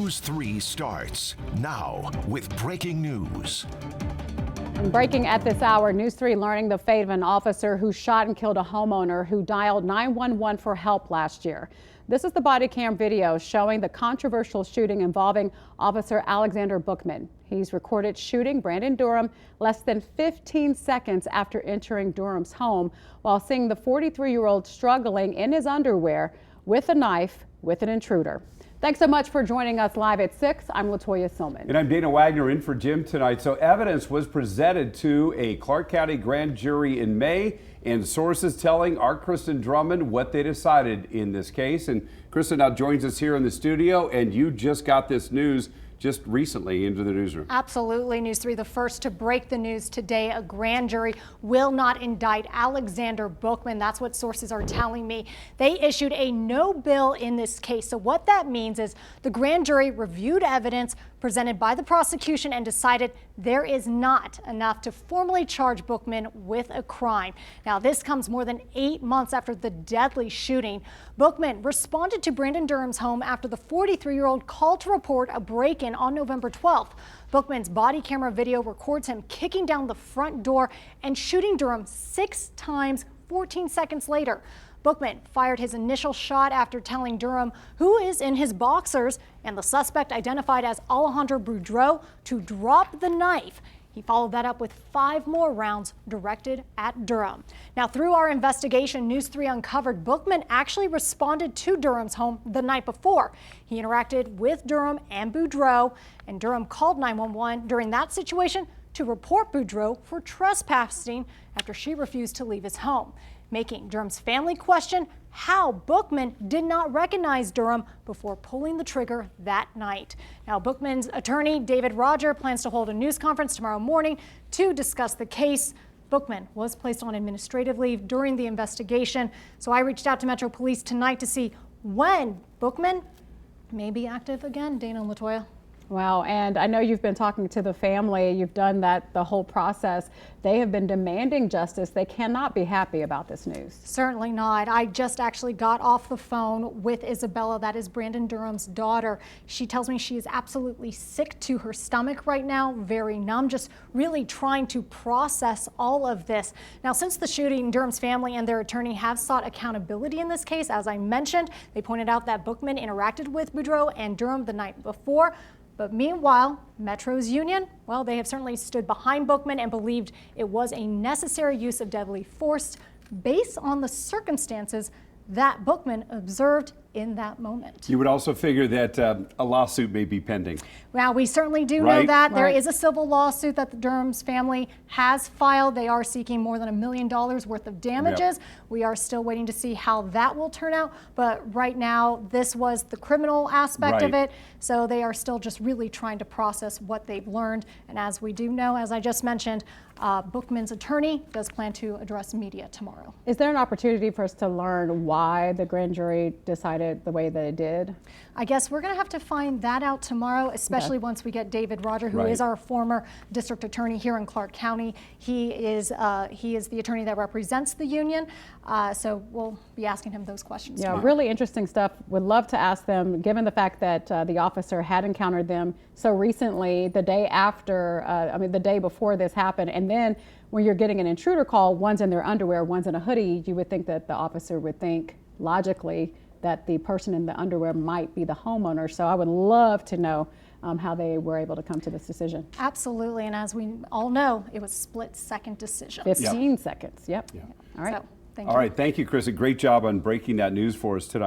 News 3 starts now with breaking news. And breaking at this hour, News 3 learning the fate of an officer who shot and killed a homeowner who dialed 911 for help last year. This is the body cam video showing the controversial shooting involving Officer Alexander Bookman. He's recorded shooting Brandon Durham less than 15 seconds after entering Durham's home while seeing the 43-year-old struggling in his underwear with a knife with an intruder. Thanks so much for joining us live at 6. I'm Latoya Silman. And I'm Dana Wagner in for Jim tonight. So evidence was presented to a Clark County grand jury in May, and sources telling our Kristen Drummond what they decided in this case. And Kristen now joins us here in the studio, and you just got this news just recently into the newsroom. Absolutely. News 3, the first to break the news today. A grand jury will not indict Alexander Bookman. That's what sources are telling me. They issued a no bill in this case. So what that means is the grand jury reviewed evidence presented by the prosecution and decided there is not enough to formally charge Bookman with a crime. Now, this comes more than 8 months after the deadly shooting. Bookman responded to Brandon Durham's home after the 43-year-old called to report a break-in on November 12th. Bookman's body camera video records him kicking down the front door and shooting Durham 6 times 14 seconds later. Bookman fired his initial shot after telling Durham, who is in his boxers, and the suspect identified as Alejandro Boudreau, to drop the knife. He followed that up with 5 more rounds directed at Durham. Now, through our investigation, News 3 uncovered Bookman actually responded to Durham's home the night before. He interacted with Durham and Boudreau, and Durham called 911 during that situation to report Boudreau for trespassing after she refused to leave his home, making Durham's family question how Bookman did not recognize Durham before pulling the trigger that night. Now, Bookman's attorney, David Roger, plans to hold a news conference tomorrow morning to discuss the case. Bookman was placed on administrative leave during the investigation, so I reached out to Metro Police tonight to see when Bookman may be active again. Dana and Latoya. Wow, and I know you've been talking to the family. You've done that the whole process. They have been demanding justice. They cannot be happy about this news. Certainly not. I just actually got off the phone with Isabella, that is Brandon Durham's daughter. She tells me she is absolutely sick to her stomach right now, very numb, just really trying to process all of this. Now, since the shooting, Durham's family and their attorney have sought accountability in this case. As I mentioned, they pointed out that Bookman interacted with Boudreau and Durham the night before. But meanwhile, Metro's union, well, they have certainly stood behind Bookman and believed it was a necessary use of deadly force based on the circumstances that Bookman observed in that moment. You would also figure that a lawsuit may be pending. Well, we certainly do know that. There is a civil lawsuit that the Durham's family has filed. They are seeking more than $1 million worth of damages. Yep. We are still waiting to see how that will turn out. But right now, this was the criminal aspect of it. So they are still just really trying to process what they've learned. And as we do know, as I just mentioned, Bookman's attorney does plan to address media tomorrow. Is there an opportunity for us to learn why the grand jury decided the way that it did? I guess we're going to have to find that out tomorrow, especially once we get David Roger, who is our former district attorney here in Clark County. He is the attorney that represents the union, so we'll be asking him those questions tomorrow. Really interesting stuff. Would love to ask them, given the fact that the officer had encountered them so recently, the day after, the day before this happened, and then when you're getting an intruder call, one's in their underwear, one's in a hoodie, you would think that the officer would think logically that the person in the underwear might be the homeowner. So I would love to know how they were able to come to this decision. Absolutely, and as we all know, it was split-second decision. 15 seconds, yep. All right. So, thank you. All right, thank you, Chris. A great job on breaking that news for us tonight.